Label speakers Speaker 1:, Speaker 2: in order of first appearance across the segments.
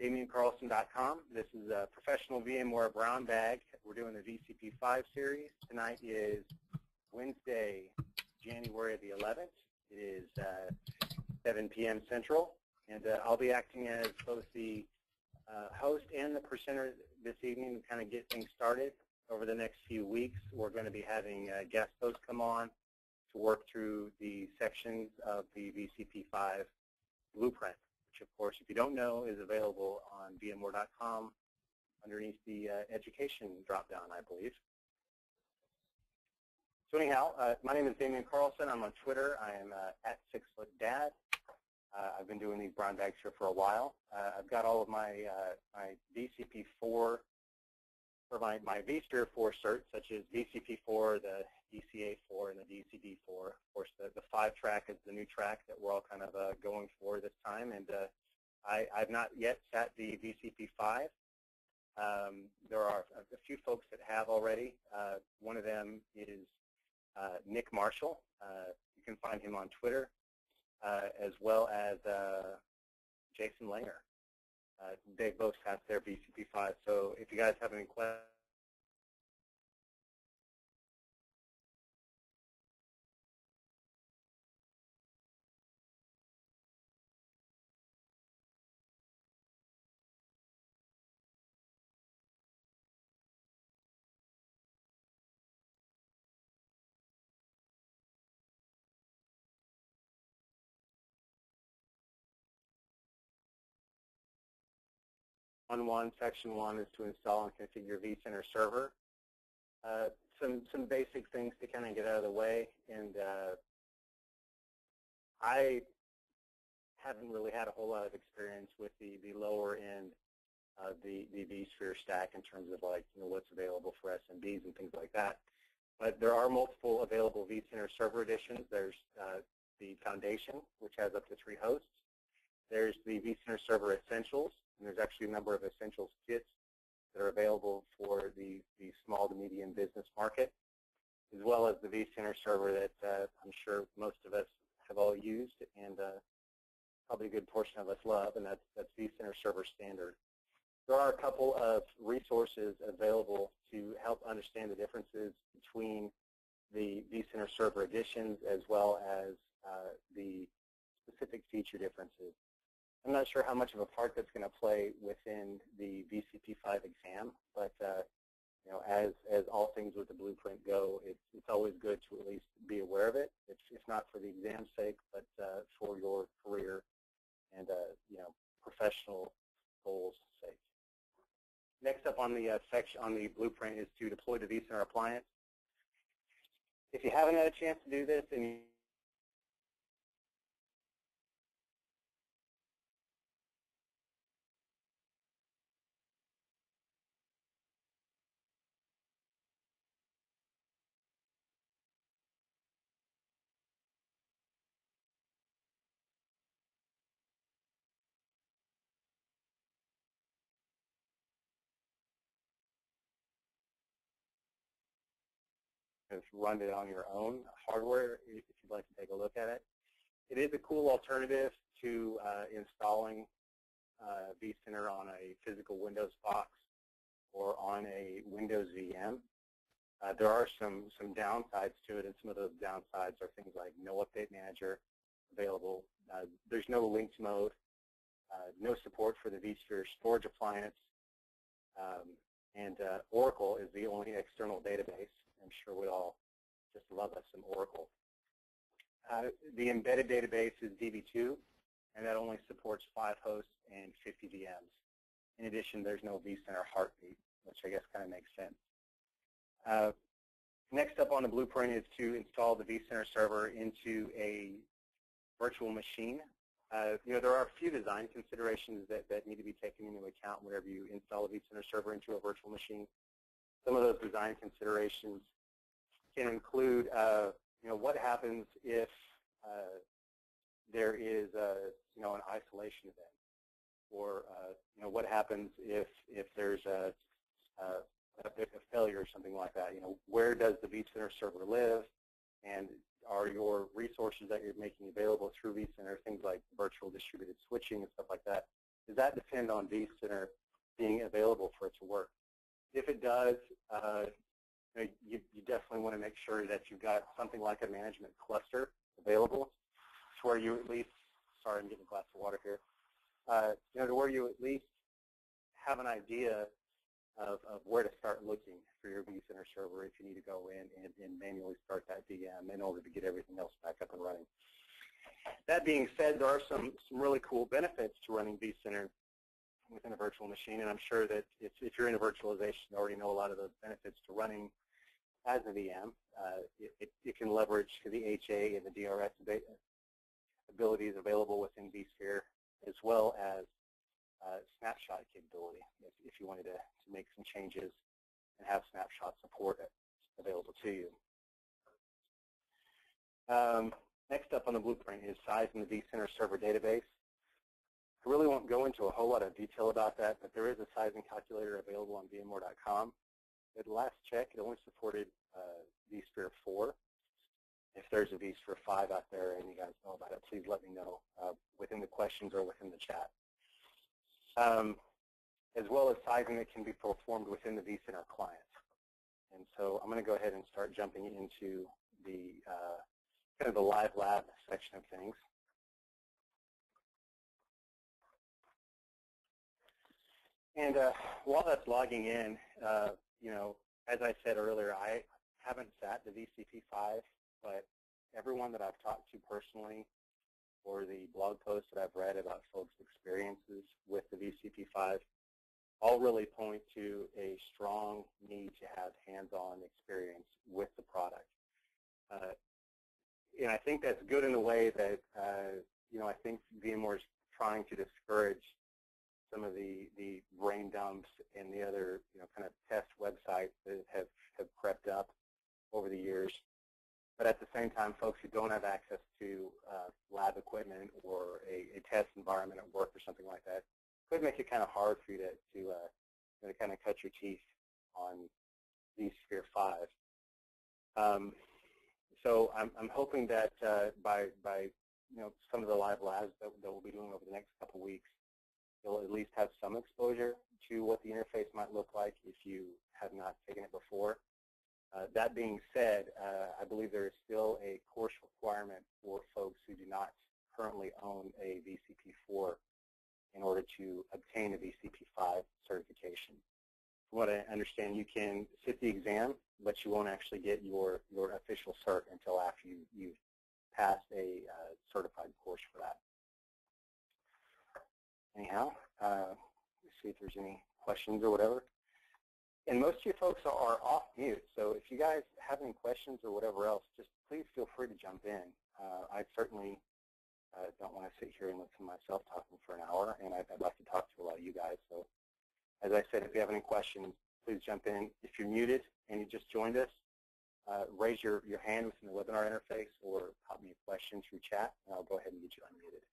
Speaker 1: DamianKarlson.com. This is a professional VMware brown bag. We're doing the VCP5 series. Tonight is Wednesday, January the 11th. It is 7 p.m. Central, and I'll be acting as both the host and the presenter this evening to kind of get things started. Over the next few weeks, we're going to be having guest hosts come on to work through the sections of the VCP5 blueprint, which, of course, if you don't know, is available on VMware.com underneath the education drop-down, I believe. So anyhow, my name is Damian Karlson. I'm on Twitter. I am at 6footdad. I've been doing these brown bags here for a while. I've got all of my VCP4 or my vSphere 4 certs, such as VCP4, the DCA4, and the DCD4. Of course, the 5-track is the new track that we're all kind of going for this time. And I've not yet sat the VCP5. There are a few folks that have already. One of them is Nick Marshall. You can find him on Twitter, as well as Jason Langer. They both have their VCP5. So if you guys have any questions, Section 1 is to install and configure vCenter server. Some basic things to kind of get out of the way, and I haven't really had a whole lot of experience with the lower end of the vSphere stack in terms of what's available for SMBs and things like that. But there are multiple available vCenter server editions. There's the Foundation, which has up to 3 hosts. There's the vCenter Server Essentials, and there's actually a number of Essentials kits that are available for the small to medium business market, as well as the vCenter server that I'm sure most of us have all used and probably a good portion of us love, and that's vCenter Server Standard. There are a couple of resources available to help understand the differences between the vCenter server editions as well as the specific feature differences. I'm not sure how much of a part that's going to play within the VCP5 exam, but as all things with the blueprint go, it's always good to at least be aware of it. If not for the exam's sake, but for your career and professional goals' sake. Next up on the section on the blueprint is to deploy the vCenter appliance. If you haven't had a chance to do this, and run it on your own hardware if you'd like to take a look at it. It is a cool alternative to installing vCenter on a physical Windows box or on a Windows VM. There are some downsides to it, and some of those downsides are things like no update manager available. There's no linked mode, no support for the vSphere storage appliance, and Oracle is the only external database. I'm sure we all just love us some Oracle. The embedded database is DB2, and that only supports 5 hosts and 50 VMs. In addition, there's no vCenter heartbeat, which I guess kind of makes sense. Next up on the blueprint is to install the vCenter server into a virtual machine. There are a few design considerations that need to be taken into account whenever you install a vCenter server into a virtual machine. Some of those design considerations can include, what happens if there is an isolation event, or what happens if there's a failure or something like that. Where does the vCenter server live, and are your resources that you're making available through vCenter, things like virtual distributed switching and stuff like that, does that depend on vCenter being available for it to work? If it does, you definitely want to make sure that you've got something like a management cluster available to where you at least, sorry, I'm getting a glass of water here, to where you at least have an idea of where to start looking for your vCenter server if you need to go in and manually start that VM in order to get everything else back up and running. That being said, there are some really cool benefits to running vCenter within a virtual machine, and I'm sure that if you're in a virtualization, you already know a lot of those benefits to running as a VM. It can leverage the HA and the DRS abilities available within vSphere, as well as snapshot capability if you wanted to make some changes and have snapshot support available to you. Next up on the blueprint is sizing the vCenter server database. I really won't go into a whole lot of detail about that, but there is a sizing calculator available on VMware.com. At last check, it only supported vSphere 4. If there's a vSphere 5 out there and you guys know about it, please let me know within the questions or within the chat. As well as sizing that can be performed within the vCenter client. And so I'm going to go ahead and start jumping into the kind of the live lab section of things. And while that's logging in, as I said earlier, I haven't sat the VCP5, but everyone that I've talked to personally or the blog posts that I've read about folks' experiences with the VCP5 all really point to a strong need to have hands-on experience with the product. And I think that's good in a way that, I think VMware is trying to discourage some of the brain dumps and the other, kind of test websites that have crept up over the years. But at the same time, folks who don't have access to lab equipment or a test environment at work or something like that could make it kind of hard for you to kind of cut your teeth on vSphere 5. So I'm hoping that by some of the live labs that we'll be doing over the next couple of weeks, you'll at least have some exposure to what the interface might look like if you have not taken it before. That being said, I believe there is still a course requirement for folks who do not currently own a VCP4 in order to obtain a VCP5 certification. From what I understand, you can sit the exam, but you won't actually get your official cert until after you've passed a certified course for that. Anyhow, let's see if there's any questions or whatever. And most of you folks are off mute, so if you guys have any questions or whatever else, just please feel free to jump in. I certainly don't want to sit here and listen to myself talking for an hour, and I'd like to talk to a lot of you guys. So as I said, if you have any questions, please jump in. If you're muted and you just joined us, raise your hand within the webinar interface or pop me a question through chat, and I'll go ahead and get you unmuted.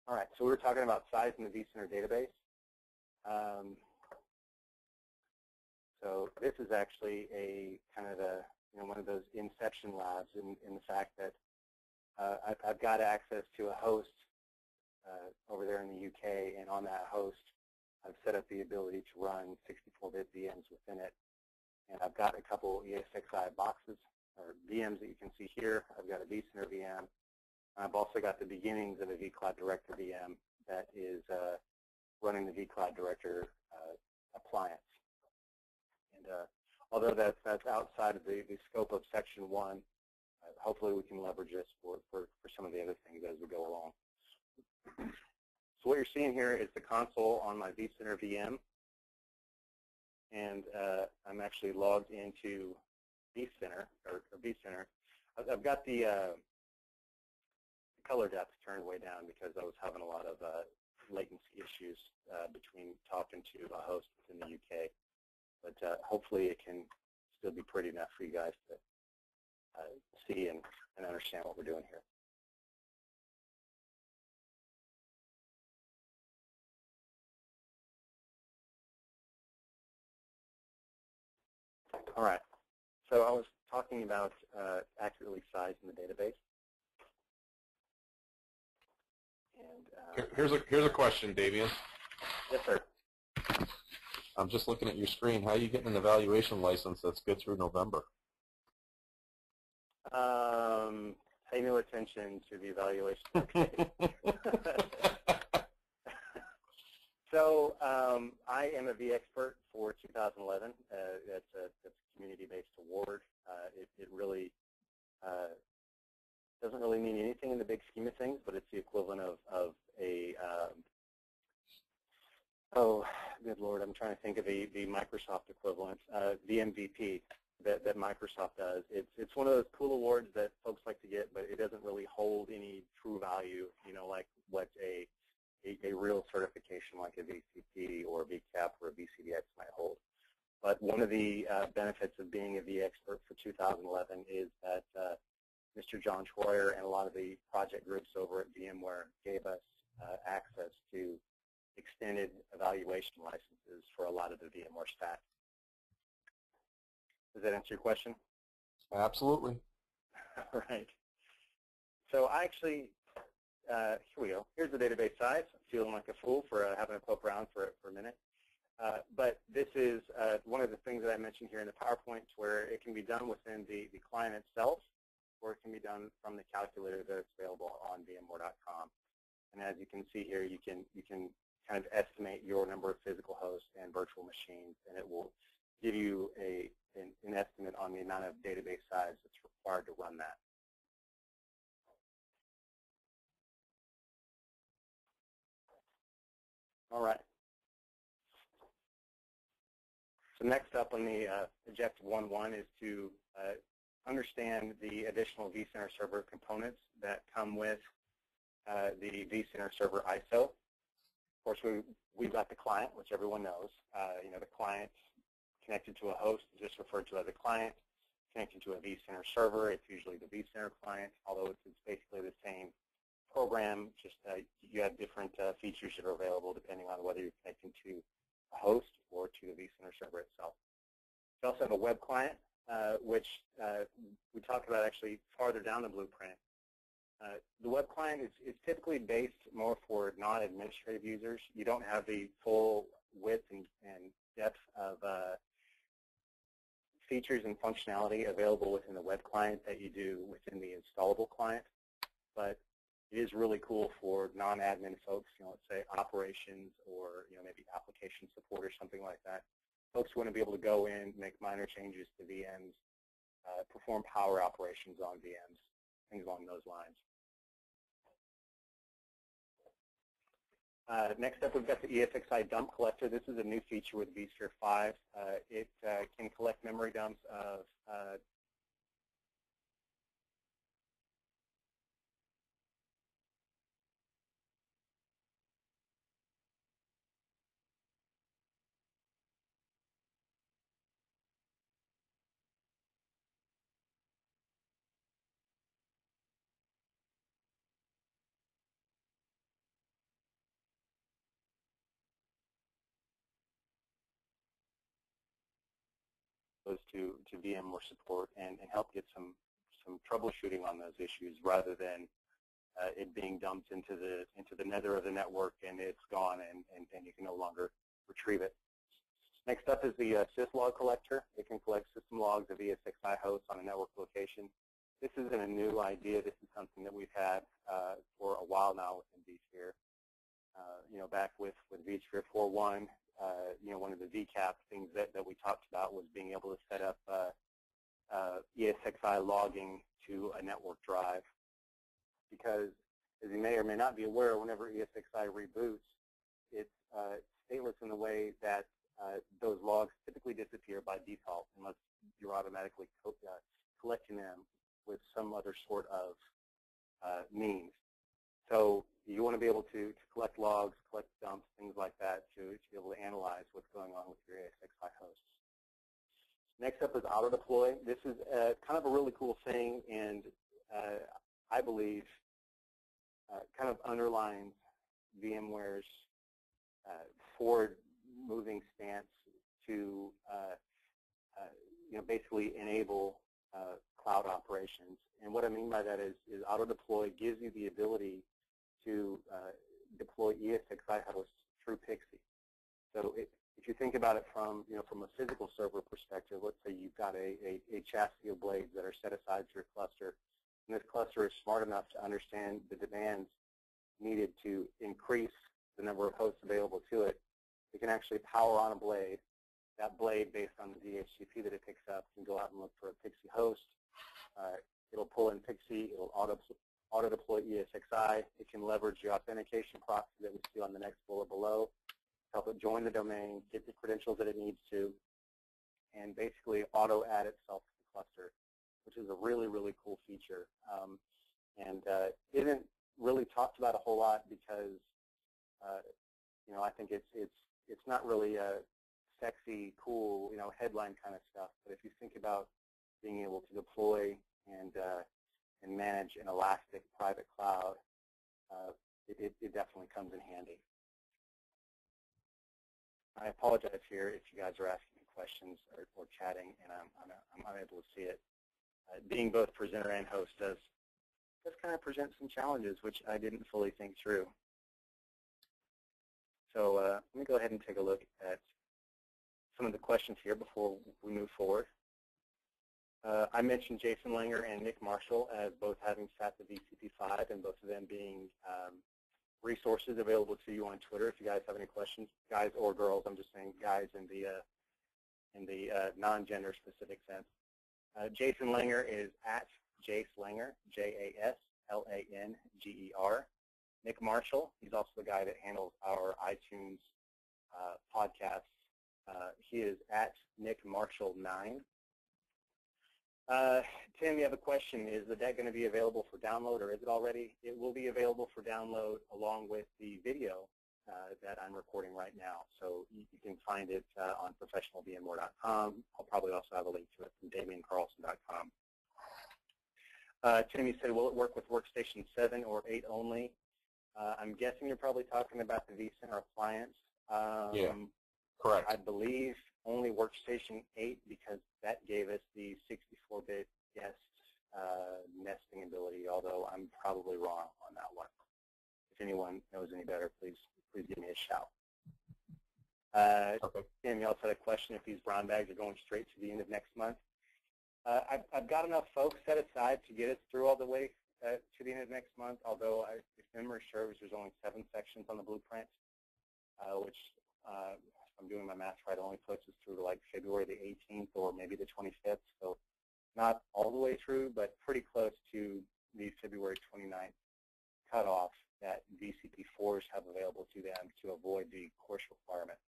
Speaker 1: All right, so we were talking about sizing the vCenter database. So this is actually a kind of one of those inception labs in the fact that I've got access to a host over there in the UK, and on that host, I've set up the ability to run 64-bit VMs within it. And I've got a couple ESXi boxes, or VMs that you can see here. I've got a vCenter VM. I've also got the beginnings of a vCloud Director VM that is running the vCloud Director appliance. And although that's outside of the scope of Section 1, hopefully we can leverage this for some of the other things as we go along. So what you're seeing here is the console on my vCenter VM. And I'm actually logged into vCenter, or vCenter. I've got the color depth turned way down because I was having a lot of latency issues between talking to a host within the UK. But hopefully it can still be pretty enough for you guys to see and understand what we're doing here. All right, so I was talking about accurately sizing the database. And
Speaker 2: Here's a question, Damian.
Speaker 1: Yes, sir.
Speaker 2: I'm just looking at your screen. How are you getting an evaluation license that's good through November?
Speaker 1: Pay no attention to the evaluation. Okay. So I am a vExpert for 2011. That's a community-based award. It really doesn't really mean anything in the big scheme of things, but it's the equivalent of a oh, good Lord, I'm trying to think of the Microsoft equivalent, the MVP that Microsoft does. It's one of those cool awards that folks like to get, but it doesn't really hold any true value, you know, like what a real certification like a VCP or a VCAP or a VCDX might hold. But one of the benefits of being a vExpert for 2011 is that Mr. John Troyer and a lot of the project groups over at VMware gave us access to extended evaluation licenses for a lot of the VMware stack. Does that answer your question?
Speaker 2: Absolutely.
Speaker 1: All right. So I actually, here we go. Here's the database size. I'm feeling like a fool for having to poke around for a minute. But this is one of the things that I mentioned here in the PowerPoint, where it can be done within the client itself, or it can be done from the calculator that's available on VMware.com. And as you can see here, you can kind of estimate your number of physical hosts and virtual machines, and it will give you an estimate on the amount of database size that's required to run that. All right. So next up on the Objective 1.1 is to understand the additional vCenter server components that come with the vCenter server ISO. Of course, we've got the client, which everyone knows. You know, the client connected to a host is just referred to as a client. Connected to a vCenter server, it's usually the vCenter client, although it's basically the same program, just you have different features that are available depending on whether you're connecting to a host or to the vCenter server itself. We also have a web client, which we talked about actually farther down the blueprint. The web client is typically based more for non-administrative users. You don't have the full width and depth of features and functionality available within the web client that you do within the installable client. But it is really cool for non-admin folks, you know, let's say operations or, you know, maybe application support or something like that. Folks want to be able to go in, make minor changes to VMs, perform power operations on VMs, things along those lines. Next up, we've got the ESXi dump collector. This is a new feature with vSphere 5. It can collect memory dumps of to VMware support and help get some troubleshooting on those issues, rather than it being dumped into the nether of the network and it's gone and you can no longer retrieve it. Next up is the syslog collector. It can collect system logs of ESXi hosts on a network location. This isn't a new idea. This is something that we've had for a while now within vSphere. You know, back with vSphere 4.1, you know, one of the VCAP things that we talked about was being able to set up ESXi logging to a network drive. Because, as you may or may not be aware, whenever ESXi reboots, it's stateless in the way that those logs typically disappear by default unless you're automatically collecting them with some other sort of means. So you want to be able to collect logs, collect dumps, things like that to be able to analyze what's going on with your ESXi hosts. Next up is auto deploy. This is kind of a really cool thing, and I believe kind of underlines VMware's forward-moving stance to you know, basically enable cloud operations. And what I mean by that is auto deploy gives you the ability to deploy ESXi hosts through Pixie. So if you think about it from, from a physical server perspective, let's say you've got a chassis of blades that are set aside to your cluster, and this cluster is smart enough to understand the demands needed to increase the number of hosts available to it. It can actually power on a blade. That blade, based on the DHCP that it picks up, can go out and look for a Pixie host. It'll pull in Pixie. It'll auto-deploy ESXi. It can leverage the authentication proxy that we see on the next bullet below, help it join the domain, get the credentials that it needs to, and basically auto-add itself to the cluster, which is a really, really cool feature. And isn't really talked about a whole lot because, I think it's not really a sexy, cool, headline kind of stuff. But if you think about being able to deploy and manage an elastic private cloud, it definitely comes in handy. I apologize here if you guys are asking me questions or chatting, and I'm unable to see it. Being both presenter and host does kind of present some challenges, which I didn't fully think through. So let me go ahead and take a look at some of the questions here before we move forward. I mentioned Jason Langer and Nick Marshall as both having sat the VCP5 and both of them being resources available to you on Twitter. If you guys have any questions, guys or girls, I'm just saying guys in the non-gender specific sense. Jason Langer is at Jace Langer, J-A-S-L-A-N-G-E-R. Nick Marshall, he's also the guy that handles our iTunes podcasts. He is at Nick Marshall 9. Tim, you have a question. Is the deck going to be available for download, or is it already? It will be available for download along with the video that I'm recording right now. So you can find it on professionalvmware.com. I'll probably also have a link to it from DamianKarlson.com. Tim, you said, will it work with Workstation 7 or 8 only? I'm guessing you're probably talking about the vCenter appliance.
Speaker 2: Yeah, correct.
Speaker 1: I believe only Workstation 8 because that gave us the 64-bit guest nesting ability, although I'm probably wrong on that one. If anyone knows any better, please give me a shout. Okay. Tim, you also had a question if these brown bags are going straight to the end of next month. I've got enough folks set aside to get us through all the way to the end of next month, although if memory serves, there's only 7 sections on the blueprint, which, if I'm doing my math right, only puts us through to like February the 18th or maybe the 25th, so not all the way through, but pretty close to the February 29th cutoff that VCP4s have available to them to avoid the course requirement.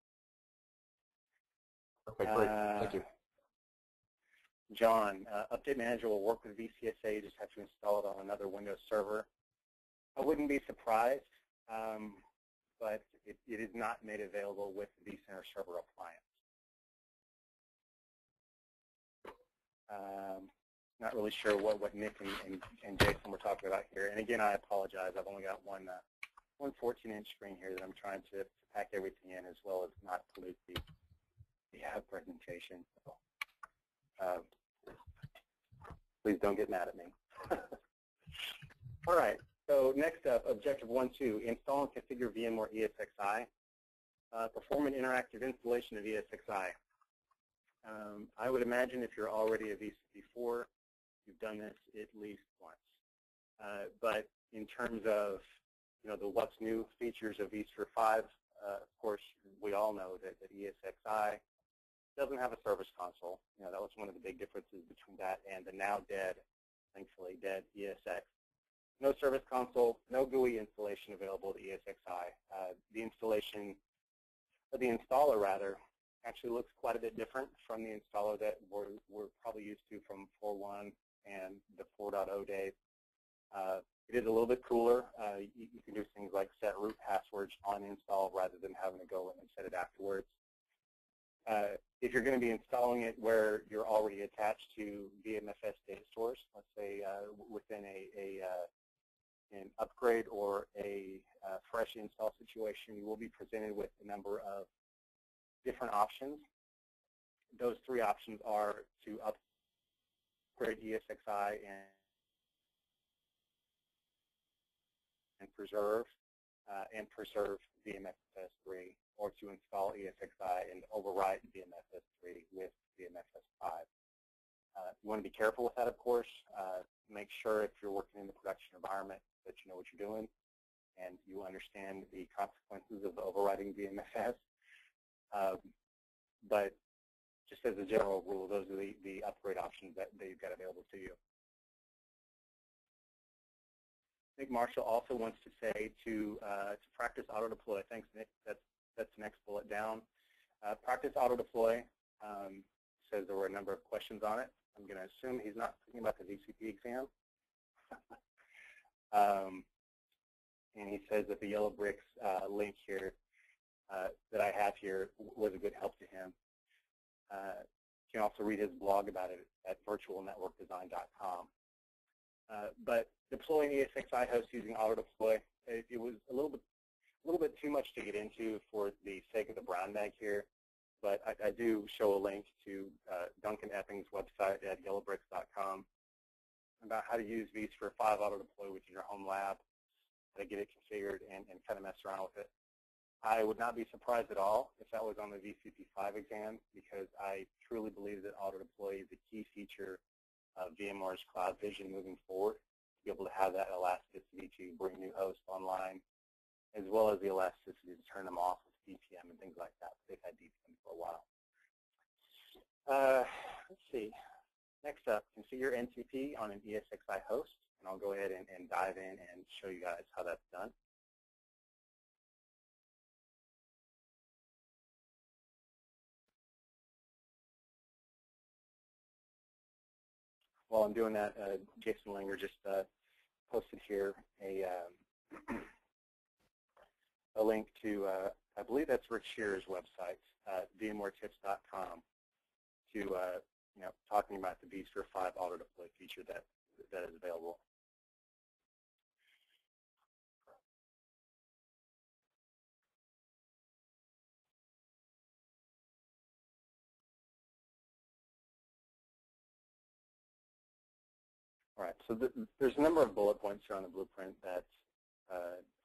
Speaker 2: Okay, great. Thank you.
Speaker 1: John, Update Manager will work with VCSA, you just have to install it on another Windows server. I wouldn't be surprised, but it is not made available with the vCenter server appliance. Not really sure what Nick and Jason were talking about here. And again, I apologize. I've only got one 14-inch screen here that I'm trying to pack everything in, as well as not pollute the presentation. So, please don't get mad at me. All right. So next up, objective 1.2, install and configure VMware ESXi. Perform an interactive installation of ESXi. I would imagine if you're already a VCP4, you've done this at least once. But in terms of the what's new features of vSphere 5, of course, we all know that ESXi doesn't have a service console. That was one of the big differences between that and the now dead, thankfully dead ESX. No service console, no GUI installation available to ESXi. The installation, or the installer rather, actually looks quite a bit different from the installer that we're probably used to from 4.1 and the 4.0 days. It is a little bit cooler. You can do things like set root passwords on install rather than having to go in and set it afterwards. If you're going to be installing it where you're already attached to VMFS data stores, let's say within an upgrade or a fresh install situation, you will be presented with a number of different options. Those 3 options are to upgrade ESXi and preserve and preserve VMFS3, or to install ESXi and overwrite VMFS3 with VMFS5. You want to be careful with that, of course. Make sure if you're working in the production environment that you know what you're doing and you understand the consequences of overwriting VMFS. But just as a general rule, those are the upgrade options that you've got available to you. I think Marshall also wants to say to practice auto deploy. Thanks, Nick. That's the next bullet down. Practice auto deploy. Says there were a number of questions on it. I'm going to assume he's not thinking about the VCP exam. And he says that the yellow bricks link here that I have here was a good help to him. You can also read his blog about it at virtualnetworkdesign.com. But deploying ESXi hosts using auto deploy, it was a little bit too much to get into for the sake of the brown bag here. But I do show a link to Duncan Epping's website at yellowbricks.com about how to use vSphere5 auto deploy within your home lab, how to get it configured and kind of mess around with it. I would not be surprised at all if that was on the VCP5 exam, because I truly believe that auto deploy is a key feature of VMware's Cloud Vision moving forward, to be able to have that elasticity to bring new hosts online, as well as the elasticity to turn them off with DPM and things like that. They've had DPM for a while. Let's see. Next up, configure NTP on an ESXi host, and I'll go ahead and dive in and show you guys how that's done. While I'm doing that, Jason Langer just posted here a link to, I believe that's Rick Shearer's website, VMwareTips.com, to talking about the vSphere5 auto deploy feature that is available. All right, so there's a number of bullet points here on the blueprint that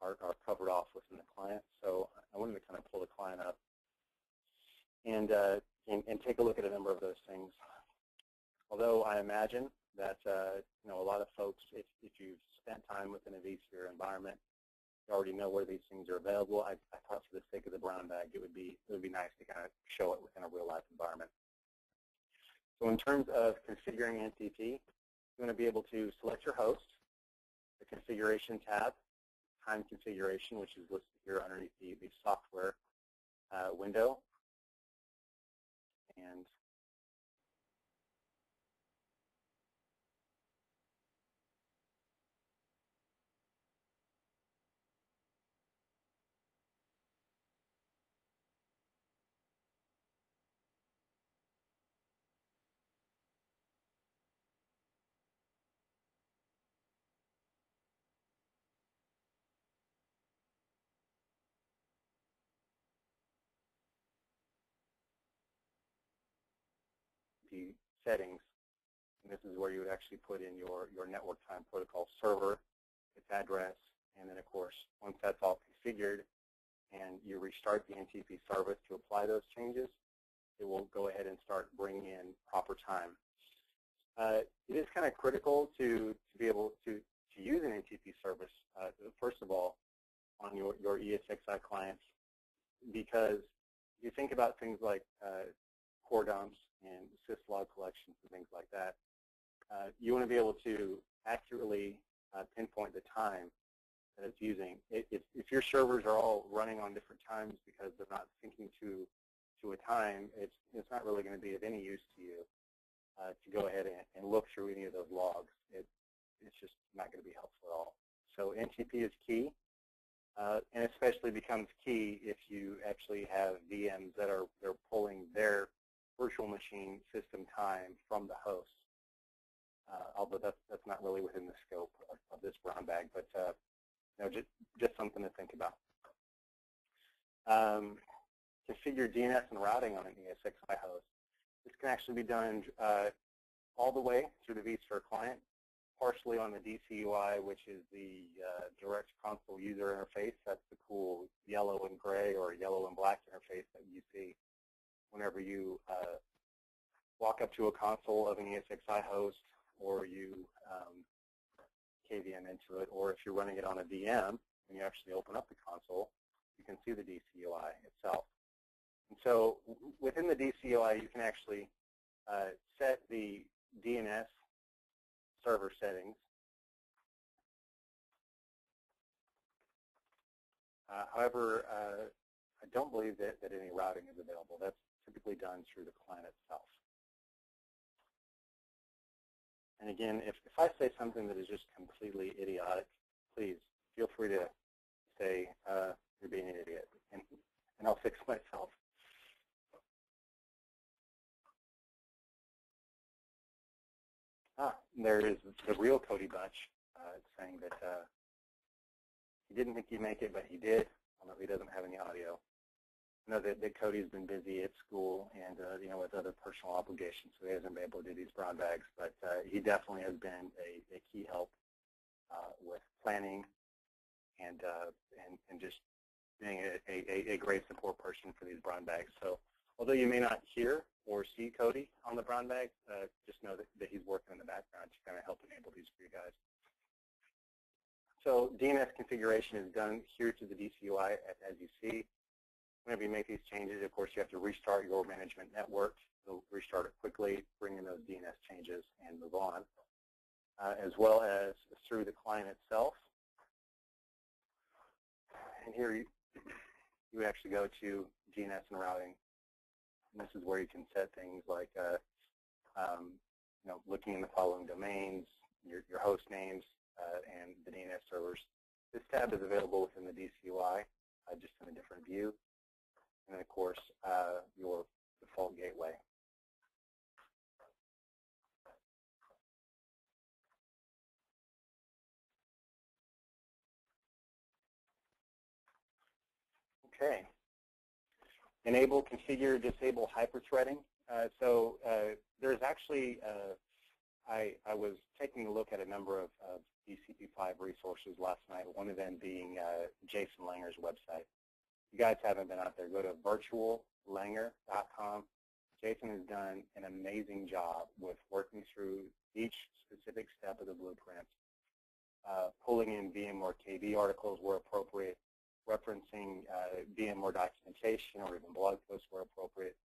Speaker 1: are covered off within the client. So I wanted to kind of pull the client up and take a look at a number of those things. Although I imagine that a lot of folks, if you've spent time within a vSphere environment, you already know where these things are available. I thought for the sake of the brown bag, it would be nice to kind of show it within a real life environment. So in terms of configuring NTP, you're going to be able to select your host, the configuration tab, time configuration, which is listed here underneath the software window, and the settings. And this is where you would actually put in your network time protocol server, its address, and then of course, once that's all configured and you restart the NTP service to apply those changes, it will go ahead and start bringing in proper time. It is kind of critical to be able to use an NTP service, first of all, on your ESXi clients, because you think about things like core dumps and syslog collections and things like that. You want to be able to accurately pinpoint the time that it's using. If your servers are all running on different times because they're not syncing to a time, it's not really going to be of any use to you to go ahead and look through any of those logs. It's just not going to be helpful at all. So NTP is key, and especially becomes key if you actually have VMs that they're pulling their virtual machine system time from the host. Although that's not really within the scope of this brown bag, but just something to think about. Configure DNS and routing on an ESXi host. This can actually be done all the way through the vSphere client, partially on the DCUI, which is the direct console user interface. That's the cool yellow and gray or yellow and black interface that you see whenever you walk up to a console of an ESXi host, or you KVM into it, or if you're running it on a VM, when you actually open up the console, you can see the DCUI itself. And so within the DCUI, you can actually set the DNS server settings. However, I don't believe that any routing is available. That's typically done through the client itself. And again, if I say something that is just completely idiotic, please feel free to say you're being an idiot, and I'll fix myself. There is the real Cody Bunch saying that he didn't think he'd make it, but he did, although he doesn't have any audio. I know that Cody's been busy at school and with other personal obligations, so he hasn't been able to do these brown bags. But he definitely has been a key help with planning and just being a great support person for these brown bags. So although you may not hear or see Cody on the brown bag, just know that he's working in the background to kind of help enable these for you guys. So DNS configuration is done here to the DCUI, as you see. Whenever you make these changes, of course, you have to restart your management network. So restart it quickly, bring in those DNS changes, and move on, as well as through the client itself. And here you would actually go to DNS and routing. And this is where you can set things like, looking in the following domains, your host names, and the DNS servers. This tab is available within the DCUI, just in a different view. And then, of course, your default gateway. Okay. Enable, configure, disable hyperthreading. There's actually, I was taking a look at a number of VCP5 resources last night, one of them being Jason Langer's website. If you guys haven't been out there, go to virtuallanger.com. Jason has done an amazing job with working through each specific step of the blueprint, pulling in VMware KV articles where appropriate, referencing VMware documentation or even blog posts where appropriate.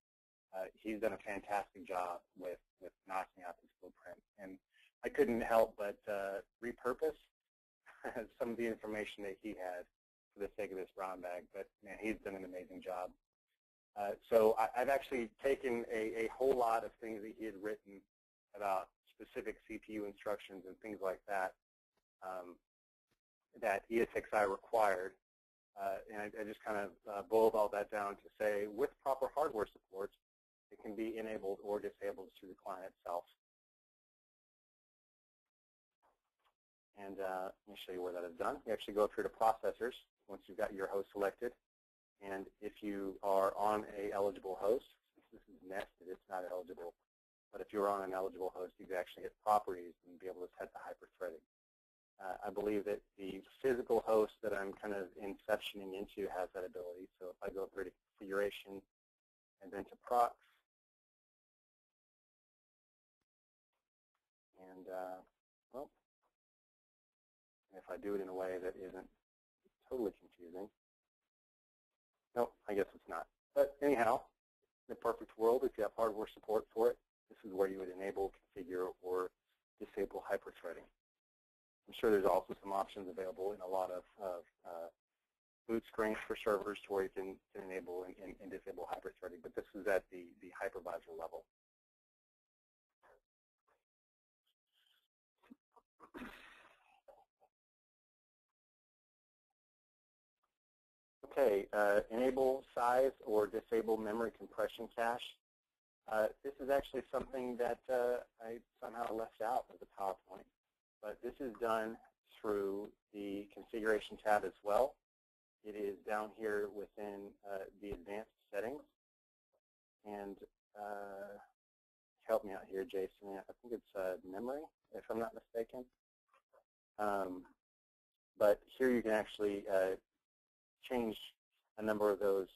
Speaker 1: He's done a fantastic job with knocking out this blueprint. And I couldn't help but repurpose some of the information that he had for the sake of this brown bag. But, man, he's done an amazing job. So I've actually taken a whole lot of things that he had written about specific CPU instructions and things like that that ESXi required. And I just kind of boiled all that down to say, with proper hardware support, it can be enabled or disabled through the client itself. And let me show you where that is done. You actually go up here to processors once you've got your host selected. And if you are on a eligible host, since this is nested, it's not eligible. But if you're on an eligible host, you can actually hit properties and be able to set the hyperthreading. I believe that the physical host that I'm kind of inceptioning into has that ability. So if I go through to configuration and then to procs, and well, if I do it in a way that isn't totally confusing, no, I guess it's not. But anyhow, in a perfect world, if you have hardware support for it, this is where you would enable, configure, or disable hyperthreading. I'm sure there's also some options available in a lot of boot screens for servers to where you can enable and disable hyperthreading, but this is at the hypervisor level. Okay, enable size or disable memory compression cache. This is actually something that I somehow left out of the PowerPoint, but this is done through the configuration tab as well. It is down here within the advanced settings. And help me out here, Jason. I think it's memory, if I'm not mistaken. But here you can actually change a number of those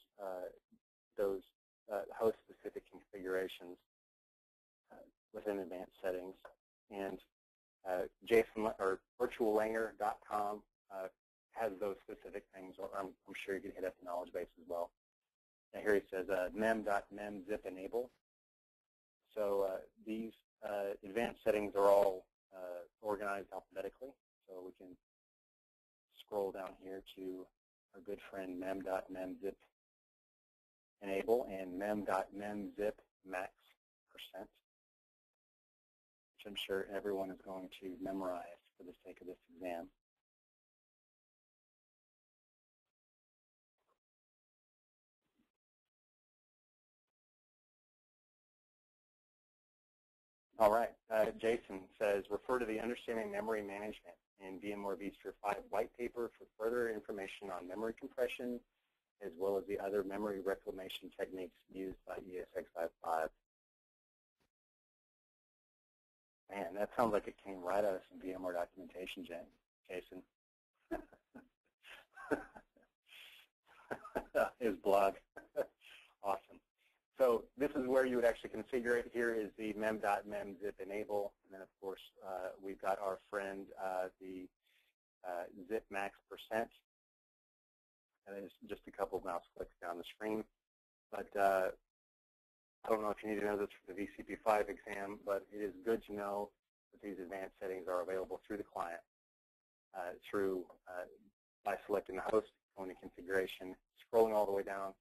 Speaker 1: host-specific configurations within advanced settings. And Jason or virtuallanger.com has those specific things, or I'm sure you can hit up the knowledge base as well. And here he says mem.mem zip enable. So these advanced settings are all organized alphabetically. So we can scroll down here to our good friend mem.mem zip enable and mem.mem zip max %, which I'm sure everyone is going to memorize for the sake of this exam. All right, Jason says, refer to the Understanding Memory Management in VMware vSphere 5 white paper for further information on memory compression, as well as the other memory reclamation techniques used by ESXi 5. Man, that sounds like it came right out of some VMware documentation, Jason. His blog. Awesome. So this is where you would actually configure it. Here is the mem.mem zip enable. And then, of course, we've got our friend, the zip max %. And it's just a couple of mouse clicks down the screen. But I don't know if you need to know this for the VCP5 exam, but it is good to know that these advanced settings are available through the client, by selecting the host, going to configuration, scrolling all the way down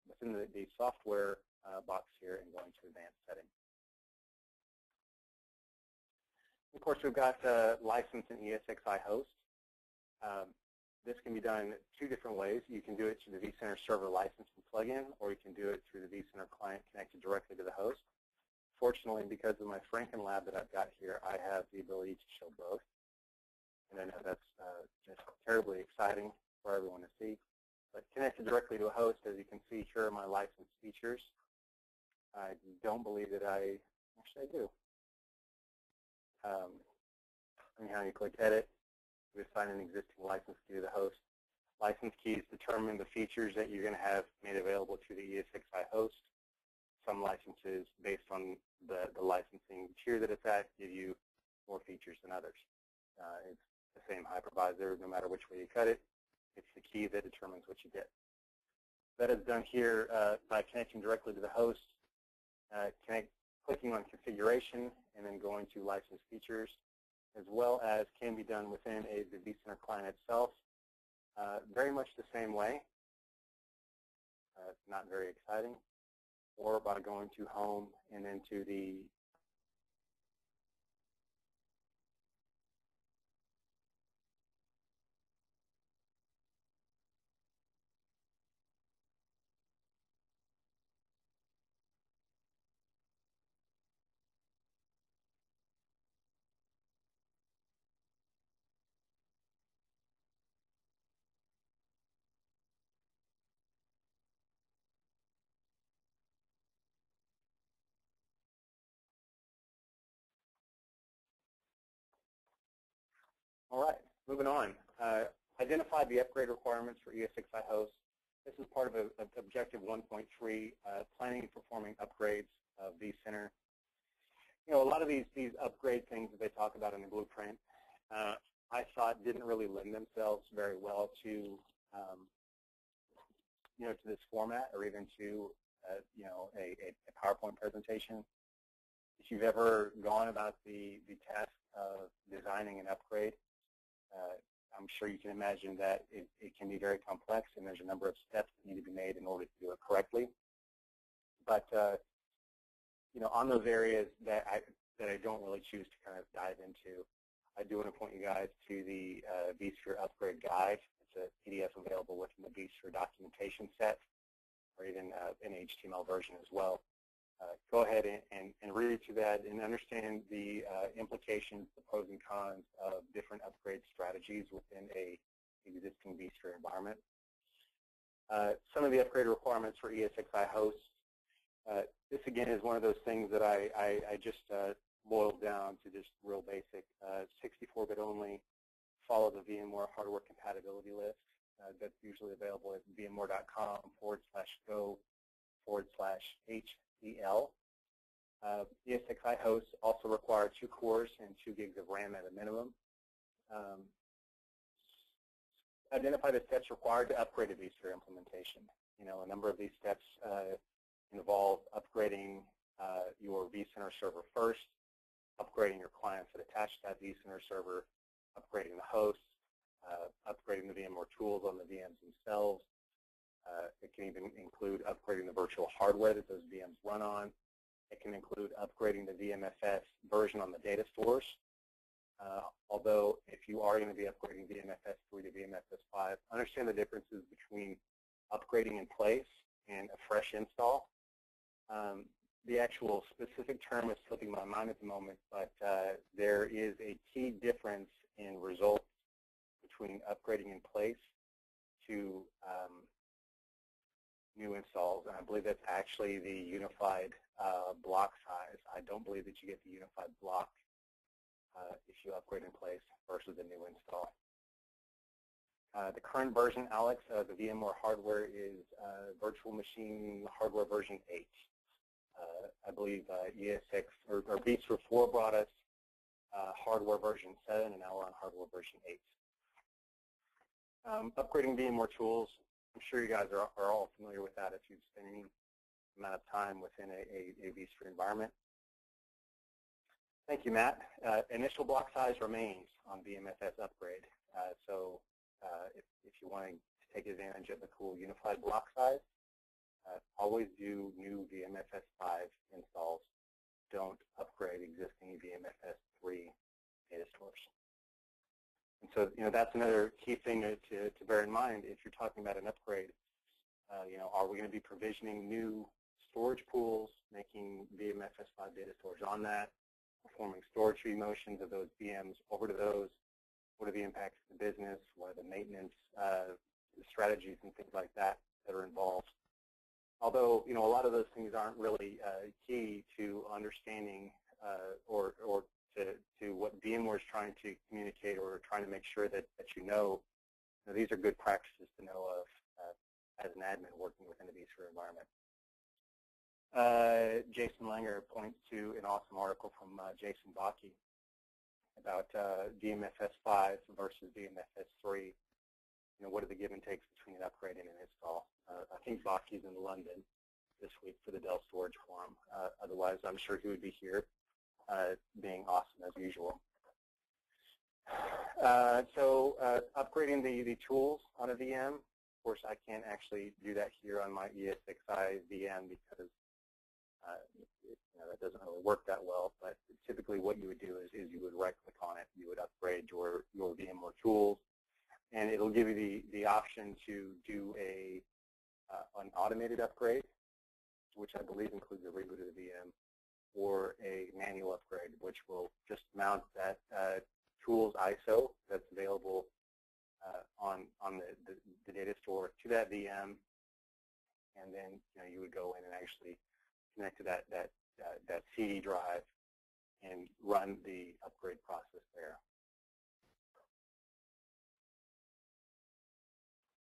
Speaker 1: within the software box here and going to advanced settings. Of course, we've got license and ESXi host. This can be done two different ways. You can do it through the vCenter server licensing plugin, or you can do it through the vCenter client connected directly to the host. Fortunately, because of my Franken lab that I've got here, I have the ability to show both. And I know that's just terribly exciting for everyone to see. But connected directly to a host, as you can see, here are my license features. I don't believe that actually I do. Anyhow, you click Edit, you assign an existing license key to the host. License keys determine the features that you're going to have made available to the ESXi host. Some licenses, based on the licensing tier that it's at, give you more features than others. It's the same hypervisor, no matter which way you cut it. It's the key that determines what you get. That is done here by connecting directly to the host, clicking on configuration, and then going to license features, as well as can be done within the vCenter client itself. Very much the same way. Not very exciting. Or by going to Home and then to the All right, moving on. Identify the upgrade requirements for ESXi hosts. This is part of Objective 1.3, planning and performing upgrades of vCenter. You know, a lot of these upgrade things that they talk about in the blueprint, I thought didn't really lend themselves very well to, you know, to this format or even to, you know, a PowerPoint presentation. If you've ever gone about the task of designing an upgrade, I'm sure you can imagine that it can be very complex, and there's a number of steps that need to be made in order to do it correctly. But you know, on those areas that I don't really choose to kind of dive into, I do want to point you guys to the vSphere upgrade guide. It's a PDF available within the vSphere documentation set, or even an HTML version as well. Go ahead and read through that and understand the implications, the pros and cons of different upgrade strategies within a existing vSphere environment. Some of the upgrade requirements for ESXi hosts. This again is one of those things that I just boiled down to just real basic 64-bit only, follow the VMware hardware compatibility list that's usually available at vmware.com/go/HCL. ESXi hosts also require 2 cores and 2 gigs of RAM at a minimum. Identify the steps required to upgrade a vSphere implementation. A number of these steps involve upgrading your vCenter server first, upgrading your clients that attach to that vCenter server, upgrading the hosts, upgrading the VMware tools on the VMs themselves. It can even include upgrading the virtual hardware that those VMs run on. It can include upgrading the VMFS version on the data stores. Although if you are going to be upgrading VMFS3 to VMFS5, understand the differences between upgrading in place and a fresh install. The actual specific term is slipping my mind at the moment, but there is a key difference in results between upgrading in place to new installs, and I believe that's actually the unified block size. I don't believe that you get the unified block if you upgrade in place versus a new install. The current version, Alex, of the VMware hardware is virtual machine hardware version 8. I believe ESX or vSphere 4 brought us hardware version 7, and now we're on hardware version 8. Upgrading VMware tools, I'm sure you guys are all familiar with that if you've spent any amount of time within a vSphere environment. Thank you, Matt. Initial block size remains on VMFS upgrade. So if you want to take advantage of the cool unified block size, always do new VMFS5 installs. Don't upgrade existing VMFS3 data stores. And so, that's another key thing to bear in mind if you're talking about an upgrade. Are we going to be provisioning new storage pools, making VMFS5 data storage on that, performing storage remotions of those VMs over to those? What are the impacts to the business? What are the maintenance strategies and things like that that are involved? Although, a lot of those things aren't really key to understanding or to what VMware is trying to communicate or trying to make sure that you know, these are good practices to know of as an admin working within a vSphere environment. Jason Langer points to an awesome article from Jason Bakke about VMFS5 versus VMFS3. What are the give and takes between an upgrade and an install? I think Bakke's in London this week for the Dell Storage Forum. Otherwise, I'm sure he would be here, being awesome as usual. So upgrading the tools on a VM. Of course, I can't actually do that here on my ESXi VM because that doesn't really work that well. But typically, what you would do is you would right-click on it. You would upgrade your VMware tools, and it'll give you the option to do an automated upgrade, which I believe includes a reboot of the VM, or a manual upgrade, which will just mount that tools ISO that's available on the data store to that VM, and then you would go in and actually connect to that CD drive and run the upgrade process there.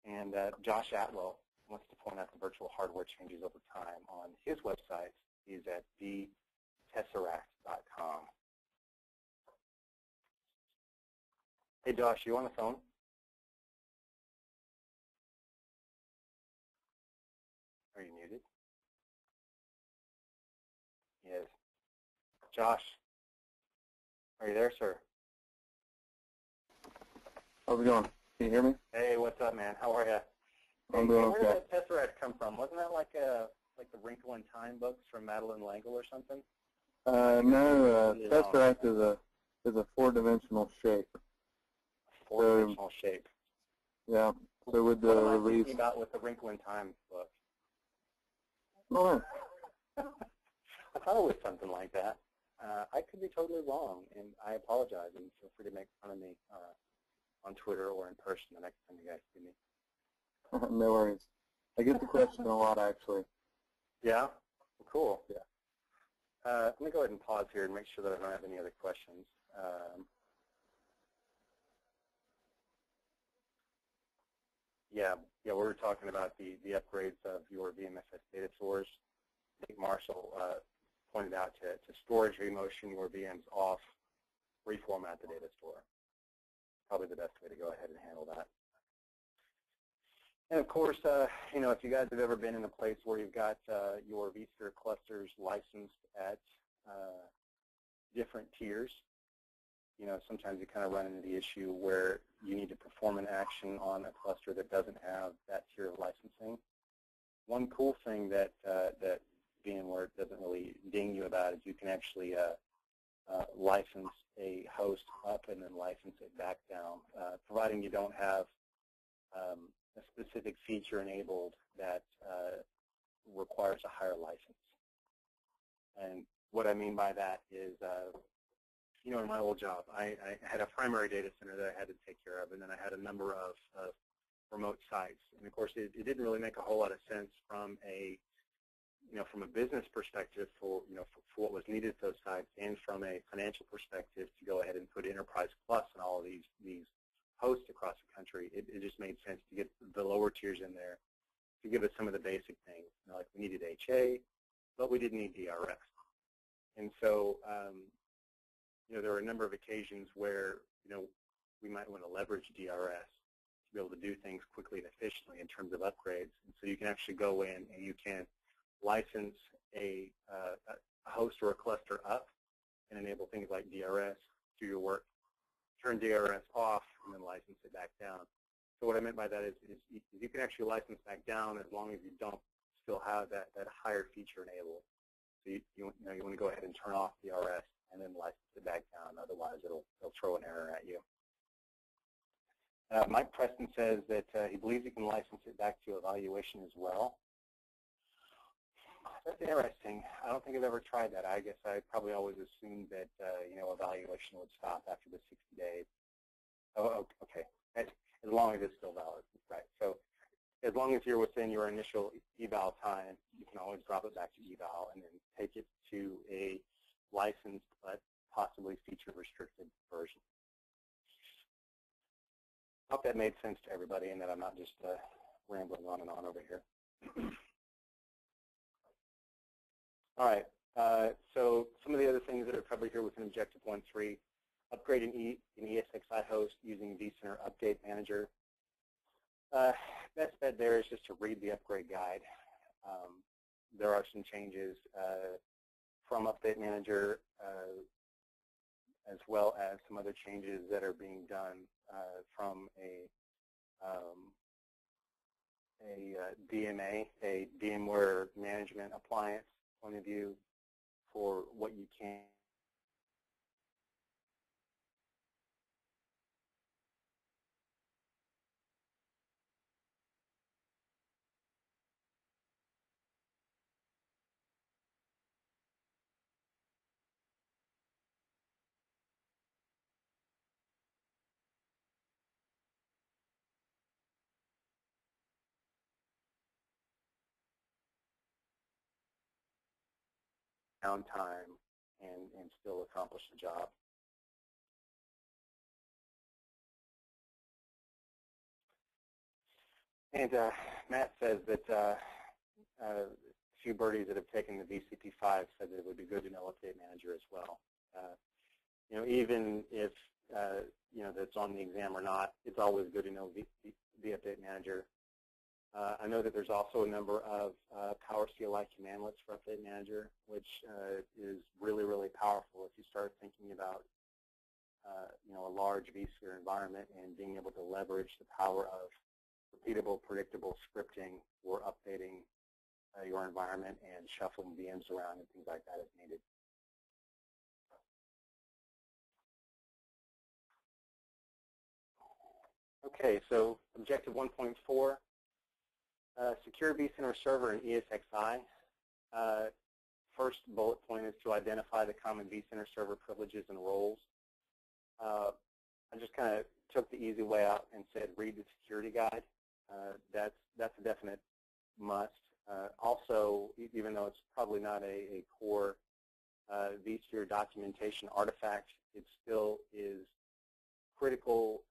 Speaker 1: And Josh Atwell wants to point out the virtual hardware changes over time on his website. He's at vtesseract.com. Hey, Josh, you on the phone? Are you muted? Yes. Josh, are you there, sir?
Speaker 3: How's it going? Can you hear me?
Speaker 1: Hey, what's up, man? How are you?
Speaker 3: I'm doing okay.
Speaker 1: Where did that Tesseract come from? Wasn't that like the Wrinkle in Time books from Madeleine L'Engle or something?
Speaker 3: No, Tesseract is a four-dimensional shape.
Speaker 1: Four-dimensional shape.
Speaker 3: Yeah. So with the
Speaker 1: what am I
Speaker 3: release,
Speaker 1: thinking about with the Wrinkle in Time book?
Speaker 3: oh,
Speaker 1: I thought it was something like that. I could be totally wrong, and I apologize. And feel free to make fun of me on Twitter or in person the next time you guys see me.
Speaker 3: no worries. I get the question a lot, actually.
Speaker 1: Yeah? Well, cool. Yeah. Let me go ahead and pause here and make sure that I don't have any other questions. yeah, we were talking about the upgrades of your VMFS data stores. I think Marshall pointed out to storage remotion your VMs off, reformat the data store. Probably the best way to go ahead and handle that. And of course, you know, if you guys have ever been in a place where you've got your vSphere clusters licensed at different tiers, you know, sometimes you kind of run into the issue where you need to perform an action on a cluster that doesn't have that tier of licensing. One cool thing that that VMware doesn't really ding you about is you can actually license a host up and then license it back down, providing you don't have a specific feature enabled that requires a higher license. And what I mean by that is, you know, in my old job, I had a primary data center that I had to take care of, and then I had a number of remote sites. And of course, it didn't really make a whole lot of sense from a, you know, from a business perspective for, you know, for what was needed at those sites, and from a financial perspective to go ahead and put Enterprise Plus and all of these hosts across the country. It just made sense to get the lower tiers in there to give us some of the basic things. You know, like we needed HA, but we didn't need DRS. And so, you know, there were a number of occasions where, you know, we might want to leverage DRS to be able to do things quickly and efficiently in terms of upgrades. And so you can actually go in and you can license a host or a cluster up and enable things like DRS to your work, turn DRS off, and then license it back down. So what I meant by that is you can actually license back down as long as you don't still have that higher feature enabled. So you want to go ahead and turn off DRS and then license it back down. Otherwise, it'll throw an error at you. Mike Preston says that he believes he can license it back to evaluation as well. That's interesting. I don't think I've ever tried that. I guess I probably always assumed that you know, evaluation would stop after the 60 days. Oh, okay. As long as it's still valid, right? So as long as you're within your initial eval time, you can always drop it back to eval and then take it to a licensed but possibly feature-restricted version. I hope that made sense to everybody and that I'm not just rambling on and on over here. All right, so some of the other things that are probably here within Objective 1.3, upgrade an ESXi host using vCenter Update Manager. Best bet there is just to read the upgrade guide. There are some changes from Update Manager as well as some other changes that are being done from a DMA, a VMware Management Appliance point of view for what you can downtime and still accomplish the job. And Matt says that a few birdies that have taken the VCP5 said that it would be good to know Update Manager as well. You know, even if you know that's on the exam or not, it's always good to know the Update Manager. I know that there's also a number of Power CLI commandlets for Update Manager, which is really, really powerful if you start thinking about you know, a large vSphere environment and being able to leverage the power of repeatable, predictable scripting for updating your environment and shuffling VMs around and things like that as needed. Okay, so Objective 1.4. Secure vCenter server and ESXi. First bullet point is to identify the common vCenter server privileges and roles. I just kind of took the easy way out and said read the security guide. That's a definite must. Also, even though it's probably not a core vSphere documentation artifact, it still is critical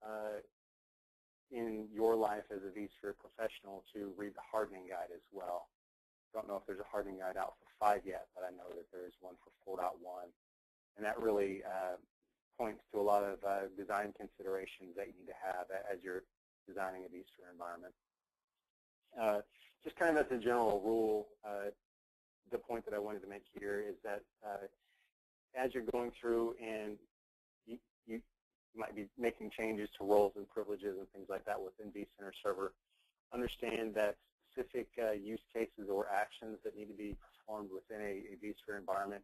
Speaker 1: in your life as a vSphere professional to read the hardening guide as well. Don't know if there's a hardening guide out for 5 yet, but I know that there is one for 4.1. And that really points to a lot of design considerations that you need to have as you're designing a vSphere environment. Just kind of as a general rule, the point that I wanted to make here is that as you're going through and you might be making changes to roles and privileges and things like that within vCenter Server, understand that specific use cases or actions that need to be performed within a vSphere environment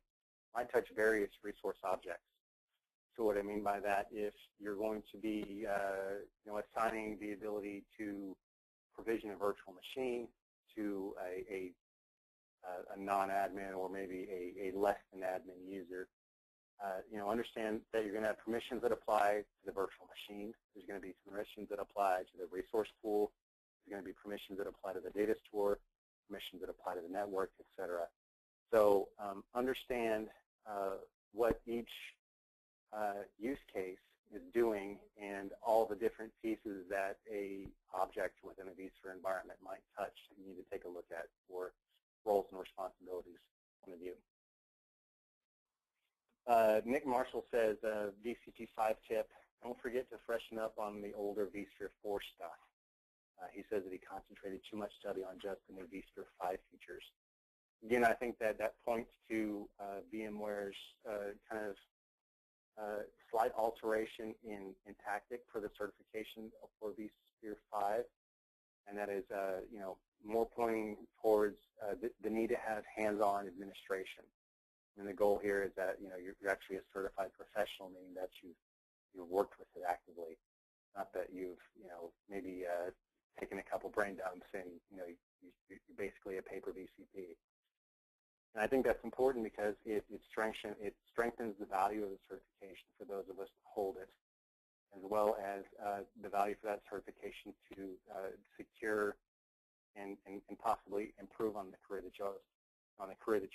Speaker 1: might touch various resource objects. So what I mean by that, if you're going to be assigning the ability to provision a virtual machine to a non-admin or maybe a less than admin user, understand that you're going to have permissions that apply to the virtual machine. There's going to be permissions that apply to the resource pool. There's going to be permissions that apply to the data store, permissions that apply to the network, etc. So understand what each use case is doing and all the different pieces that a object within a vSphere environment might touch that you need to take a look at for roles and responsibilities point of view. Nick Marshall says, VCP5 tip, don't forget to freshen up on the older vSphere 4 stuff. He says that he concentrated too much study on just the new vSphere 5 features. Again, I think that points to VMware's kind of slight alteration in tactic for the certification for vSphere 5, and that is, more pointing towards the need to have hands-on administration. And the goal here is that you're actually a certified professional, meaning that you've worked with it actively, not that you've maybe taken a couple brain dumps and you're basically a paper VCP. And I think that's important because it strengthens the value of the certification for those of us that hold it, as well as the value for that certification to secure and possibly improve on the career that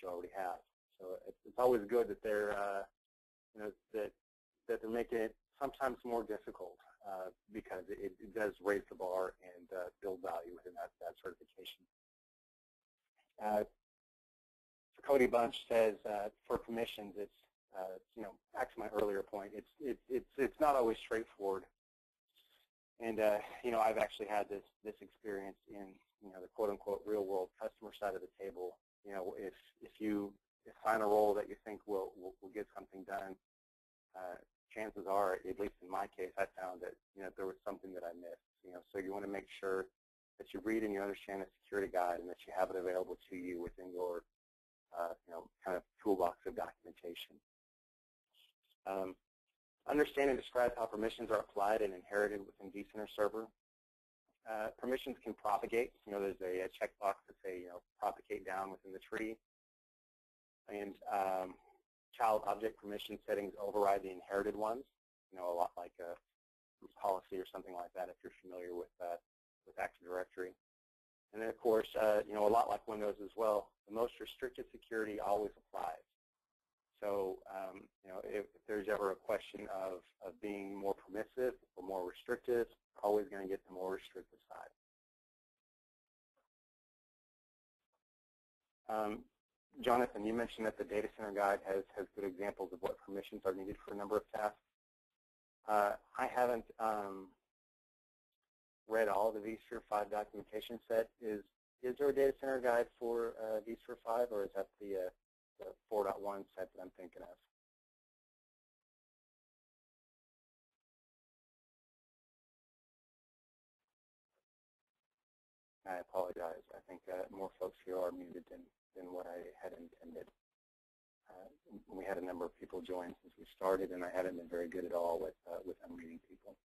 Speaker 1: you already have. So it's always good that they're that they're making it sometimes more difficult because it does raise the bar and build value within that certification. Cody Bunch says for permissions, it's back to my earlier point, it's not always straightforward. And I've actually had this experience in the quote-unquote real-world customer side of the table. If you assign a role that you think will get something done, chances are, at least in my case, I found that there was something that I missed. So you want to make sure that you read and you understand the security guide and that you have it available to you within your kind of toolbox of documentation. Understand and describe how permissions are applied and inherited within vCenter Server. Permissions can propagate. There's a checkbox that say propagate down within the tree. And child object permission settings override the inherited ones. A lot like a policy or something like that if you're familiar with Active Directory. And then, of course, a lot like Windows as well, the most restricted security always applies. So, if there's ever a question of being more permissive or more restrictive, you're always going to get the more restrictive side. Jonathan, you mentioned that the data center guide has good examples of what permissions are needed for a number of tasks. I haven't read all of the vSphere 5 documentation set. Is there a data center guide for vSphere 5, or is that the 4.1 set that I'm thinking of? I apologize. I think more folks here are muted than what I had intended. We had a number of people join since we started, and I haven't been very good at all with unmuting people.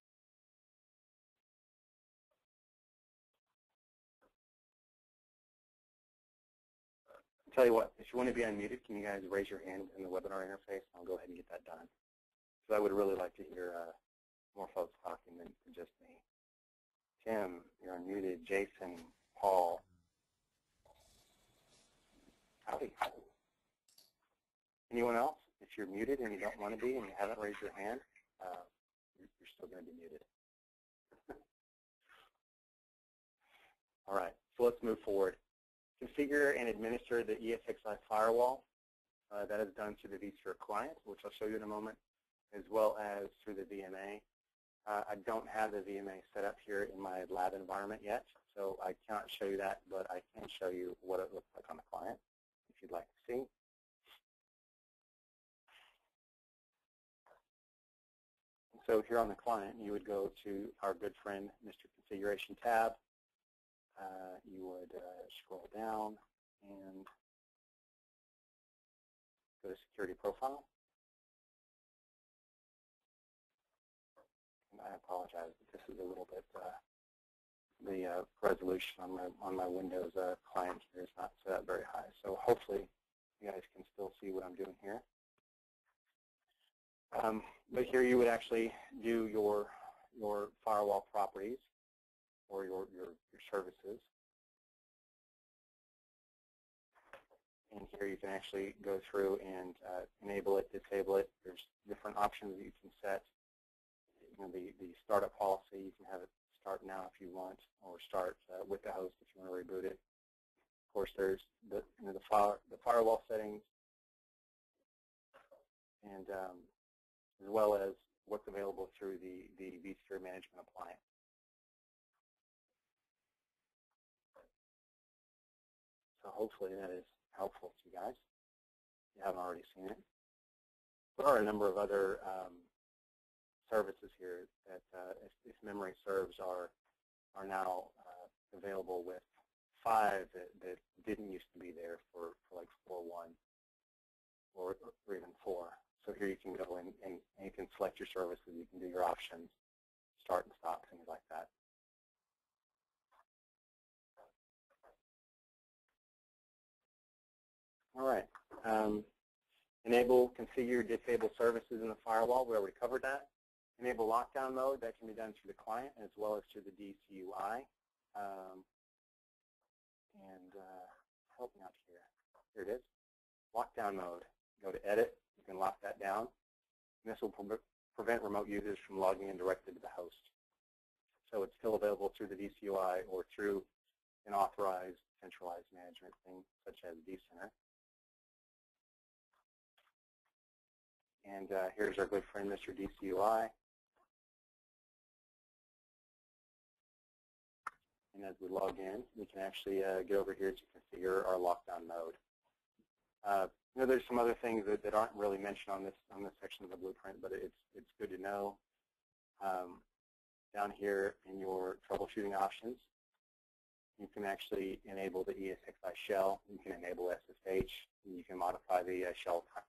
Speaker 1: I'll tell you what, if you want to be unmuted, can you guys raise your hand in the webinar interface? I'll go ahead and get that done. So I would really like to hear more folks talking than just me. Tim, you're unmuted. Jason, Paul. Howdy. Anyone else? If you're muted and you don't want to be and you haven't raised your hand, you're still going to be muted. All right, so let's move forward. Configure and administer the ESXi firewall. That is done through the vSphere client, which I'll show you in a moment, as well as through the VMA. I don't have the VMA set up here in my lab environment yet, so I cannot show you that, but I can show you what it looks like on the client, if you'd like to see. So here on the client, you would go to our good friend, Mr. Configuration tab. You would scroll down and go to Security Profile. And I apologize, but this is a little bit, the resolution on my Windows client here is not set up very high. So hopefully you guys can still see what I'm doing here. But here you would actually do your firewall properties or your services. And here you can actually go through and enable it, disable it. There's different options that you can set. You know, the startup policy, you can have it start now if you want, or start with the host if you want to reboot it. Of course, there's the firewall settings, and as well as what's available through the vSphere management appliance. So hopefully that is helpful to you guys. If you haven't already seen it. There are a number of other services here that, if memory serves, are now available with 5 that didn't used to be there for like 4.1 or even 4. So here you can go in and you can select your services, you can do your options, start and stop, things like that. All right. Enable, configure, disable services in the firewall. We already covered that. Enable lockdown mode. That can be done through the client as well as through the DCUI. Help me out here. Here it is. Lockdown mode. Go to edit. You can lock that down. And this will prevent remote users from logging in directly to the host. So it's still available through the DCUI or through an authorized centralized management thing such as vCenter. And here's our good friend, Mr. DCUI. And as we log in, we can actually get over here to configure our lockdown mode. You know, there's some other things that aren't really mentioned on this section of the blueprint, but it's good to know. Down here in your troubleshooting options, you can actually enable the ESXi shell. You can enable SSH. And you can modify the shell type.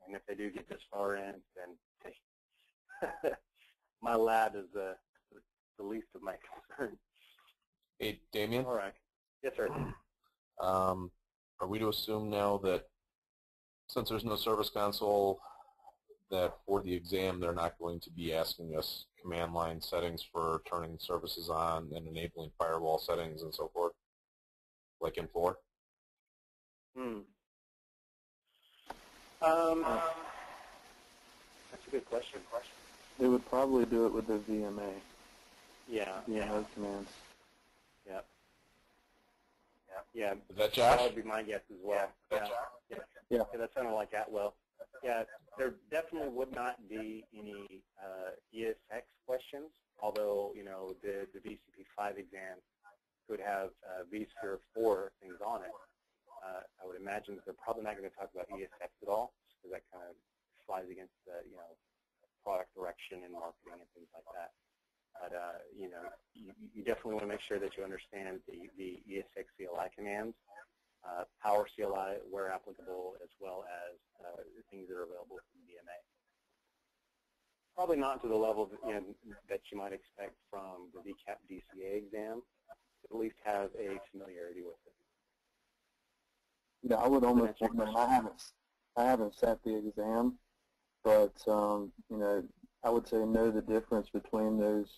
Speaker 1: And if they do get this far in, then my lab is the least of my concern.
Speaker 2: Hey, Damian?
Speaker 1: All right. Yes, sir.
Speaker 2: Are we to assume now that since there's no service console, that for the exam they're not going to be asking us command line settings for turning services on and enabling firewall settings and so forth, like in 4?
Speaker 1: That's a good question.
Speaker 3: They would probably do it with the VMA.
Speaker 1: Yeah.
Speaker 3: VMA commands.
Speaker 1: Yep. Yeah.
Speaker 2: Is that Josh?
Speaker 1: That would be my guess as well. Yeah. That sounded like Atwell. Yeah, there definitely would not be any ESX questions, although, you know, the VCP5 exam could have vSphere 4 things on it. I would imagine that they're probably not going to talk about ESX at all, because that kind of flies against the, you know, product direction and marketing and things like that. But, you know, you definitely want to make sure that you understand the ESX CLI commands, power CLI where applicable, as well as the things that are available from VMA. Probably not to the level that, you know, that you might expect from the VCAP DCA exam, but at least have a familiarity with it.
Speaker 3: Yeah, I would almost recommend. I haven't sat the exam, but you know, I would say know the difference between those,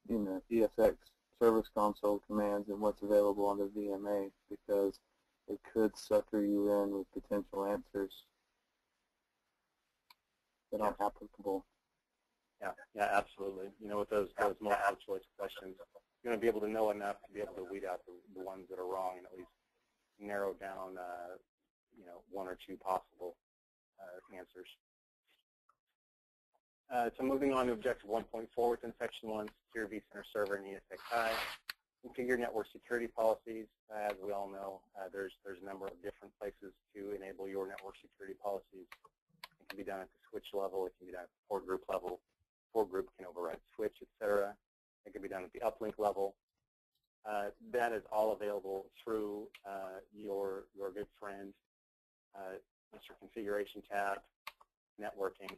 Speaker 3: you know, ESX service console commands and what's available on the VMA, because it could sucker you in with potential answers that aren't applicable.
Speaker 1: Yeah, absolutely. You know, with those multiple choice questions, you're going to be able to know enough to be able to weed out the ones that are wrong and at least narrow down, you know, one or two possible answers. So moving on to objective 1.4 within section 1, secure vCenter server and ESXi. Configure network security policies. As we all know, there's a number of different places to enable your network security policies. It can be done at the switch level. It can be done at the port group level. Port group can override switch, etc. It can be done at the uplink level. That is all available through your good friend, Mr. Configuration tab, networking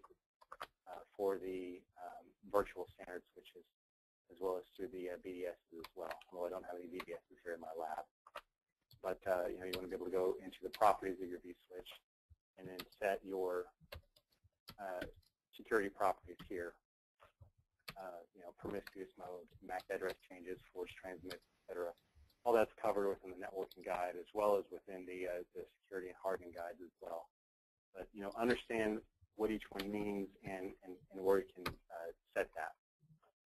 Speaker 1: for the virtual standard switches, as well as through the BDSs as well. Although I don't have any BDSs here in my lab, but you know, you want to be able to go into the properties of your vSwitch and then set your security properties here. You know, promiscuous mode, MAC address changes, force transmit, etc. All that's covered within the networking guide, as well as within the security and hardening guides as well. But you know, understand what each one means and where you can set that.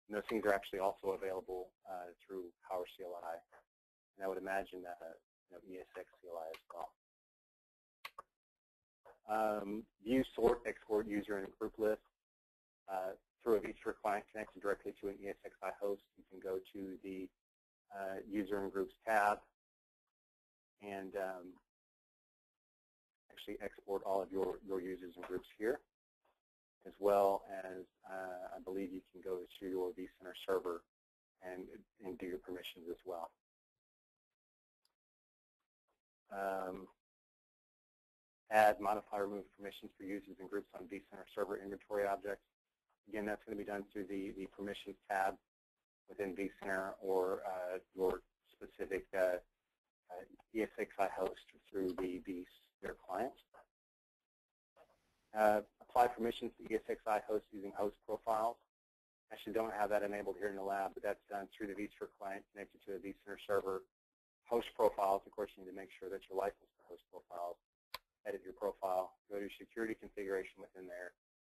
Speaker 1: And those things are actually also available through Power CLI, and I would imagine that you know, ESXi as well. View, sort, export user and group list. Through a vSphere client connected directly to an ESXi host, you can go to the user and groups tab and actually export all of your users and groups here, as well as I believe you can go to your vCenter server and do your permissions as well. Add, modify, remove permissions for users and groups on vCenter server inventory objects. Again, that's going to be done through the permissions tab within vCenter or your specific ESXi host through the vSphere client. Apply permissions to ESXi hosts using host profiles. Actually don't have that enabled here in the lab, but that's done through the vSphere client connected to a vCenter server. Host profiles, of course, you need to make sure that you're licensed to host profiles. Edit your profile, go to security configuration within there,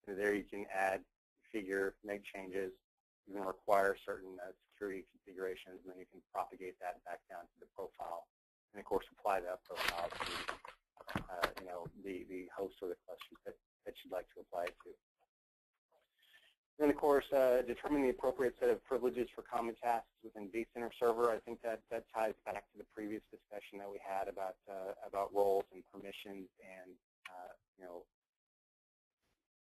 Speaker 1: and there you can add, configure, make changes. You can require certain security configurations, and then you can propagate that back down to the profile, and of course apply that profile to you know, the host or the clusters that you'd like to apply it to. And of course, determine the appropriate set of privileges for common tasks within vCenter server. I think that ties back to the previous discussion that we had about roles and permissions and you know,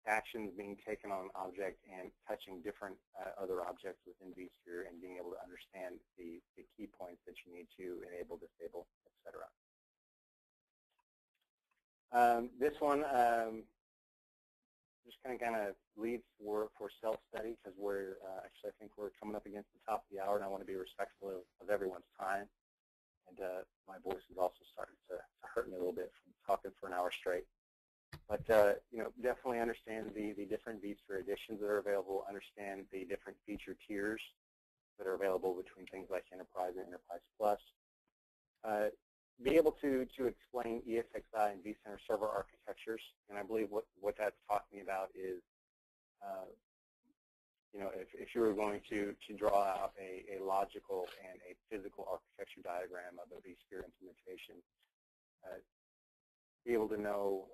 Speaker 1: actions being taken on an object and touching different other objects within vSphere and being able to understand the key points that you need to enable, disable, etc. This one just kind of leads for self-study, because we're actually, I think we're coming up against the top of the hour, and I want to be respectful of everyone's time. And my voice is also starting to hurt me a little bit from talking for an hour straight. But you know, definitely understand the different vSphere editions that are available. Understand the different feature tiers that are available between things like Enterprise and Enterprise Plus. Be able to explain ESXi and vCenter server architectures, and I believe what that's talking about is, you know, if you were going to draw out a logical and a physical architecture diagram of a vSphere implementation, be able to know,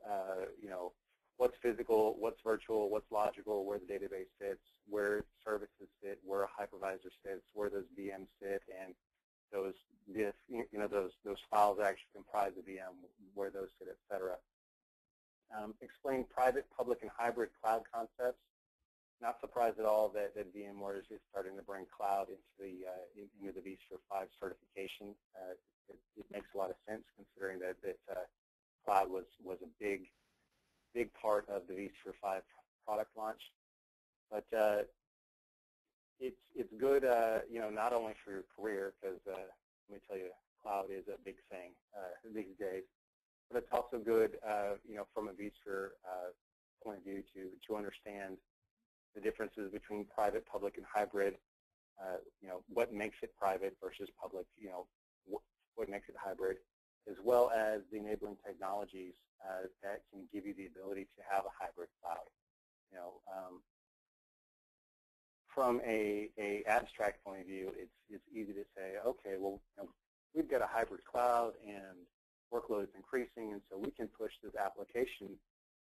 Speaker 1: you know, what's physical, what's virtual, what's logical, where the database sits, where services sit, where a hypervisor sits, where those VMs sit, and those those files that actually comprise the VM, where those sit, etc. Explain private, public, and hybrid cloud concepts. Not surprised at all that VMware is starting to bring cloud into the vSphere 5 certification. It makes a lot of sense, considering that cloud was a big part of the vSphere 5 product launch. But it's good, you know, not only for your career, because let me tell you, cloud is a big thing these days, but it's also good, from a vSphere point of view to understand the differences between private, public, and hybrid. What makes it private versus public. What makes it hybrid, as well as the enabling technologies that can give you the ability to have a hybrid cloud. From a abstract point of view, it's easy to say, okay, well, we've got a hybrid cloud and workload is increasing, and so we can push this application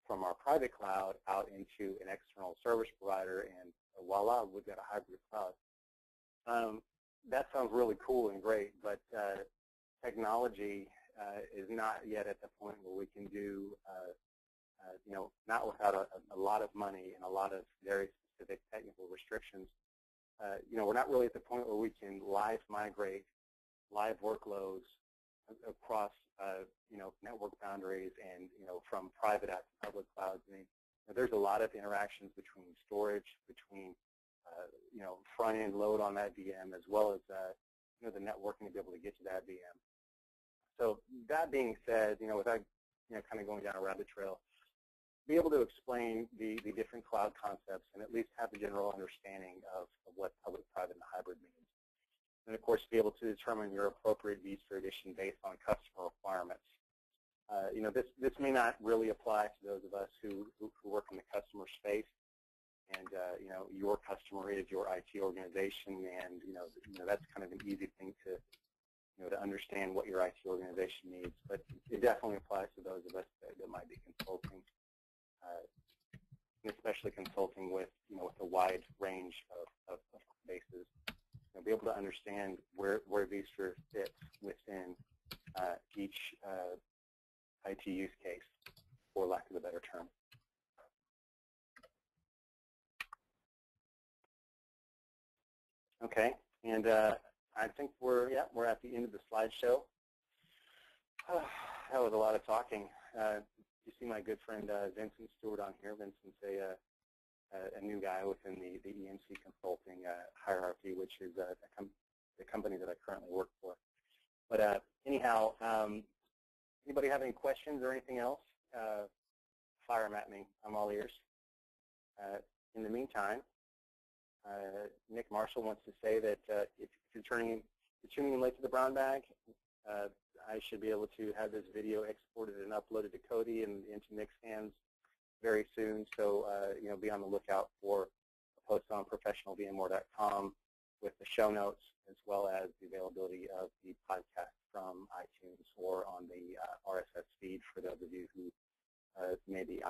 Speaker 1: from our private cloud out into an external service provider, and voila, we've got a hybrid cloud. That sounds really cool and great, but technology is not yet at the point where we can do, not without a lot of money and a lot of very specific technical restrictions. We're not really at the point where we can live migrate live workloads across, network boundaries and, from private out to public clouds. I mean, there's a lot of interactions between storage, between, front-end load on that VM, as well as, the networking to be able to get to that VM. So that being said, without, kind of going down a rabbit trail, be able to explain the different cloud concepts and at least have a general understanding of what public, private, and hybrid means. And of course, be able to determine your appropriate vSphere edition based on customer requirements. This may not really apply to those of us who work in the customer space, and your customer is your IT organization, and that's kind of an easy thing to understand what your IT organization needs. But it definitely applies to those of us that might be consulting, and especially consulting with with a wide range of bases. Be able to understand where vSphere fits within each IT use case, for lack of a better term. Okay, and I think we're at the end of the slideshow. That was a lot of talking. You see my good friend Vincent Stewart on here. Vincent's a new guy within the EMC consulting hierarchy, which is the company that I currently work for. But anyhow, anybody have any questions or anything else? Fire them at me. I'm all ears. In the meantime, Nick Marshall wants to say that if you're tuning in late to the Brown Bag, I should be able to have this video exported and uploaded to Cody and into Nick's hands very soon. So be on the lookout for a post on professionalvmware.com with the show notes, as well as the availability of the podcast from iTunes or on the RSS feed for those of you who may be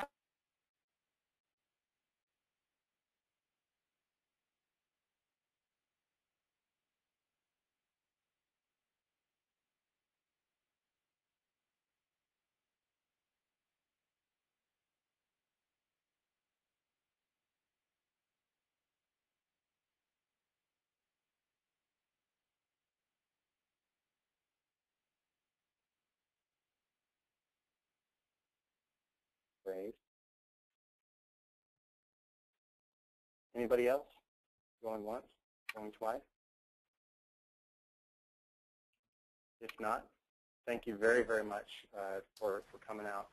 Speaker 1: great. Anybody else? Going once? Going twice? If not, thank you very, very much for coming out.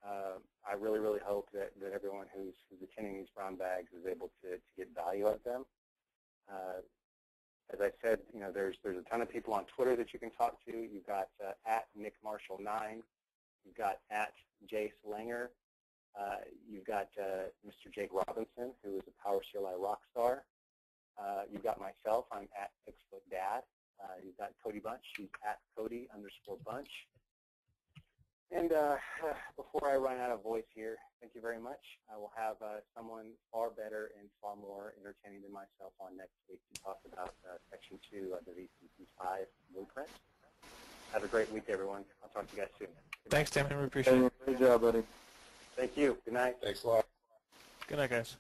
Speaker 1: I really, really hope that everyone who's attending these brown bags is able to get value out of them. As I said, there's a ton of people on Twitter that you can talk to. You've got at NickMarshall9. You've got at Jay Slanger. You've got Mr. Jake Robinson, who is a Power CLI rockstar. You've got myself. I'm at 6footdad. You've got Cody Bunch. He's at Cody_Bunch. And before I run out of voice here, thank you very much. I will have someone far better and far more entertaining than myself on next week to talk about Section 2 of the VCP5 blueprint. Have a great week, everyone. I'll talk to you guys soon.
Speaker 4: Thanks, Damian. We appreciate it.
Speaker 3: Great job, buddy.
Speaker 1: Thank you. Good night.
Speaker 2: Thanks a lot.
Speaker 4: Good night, guys.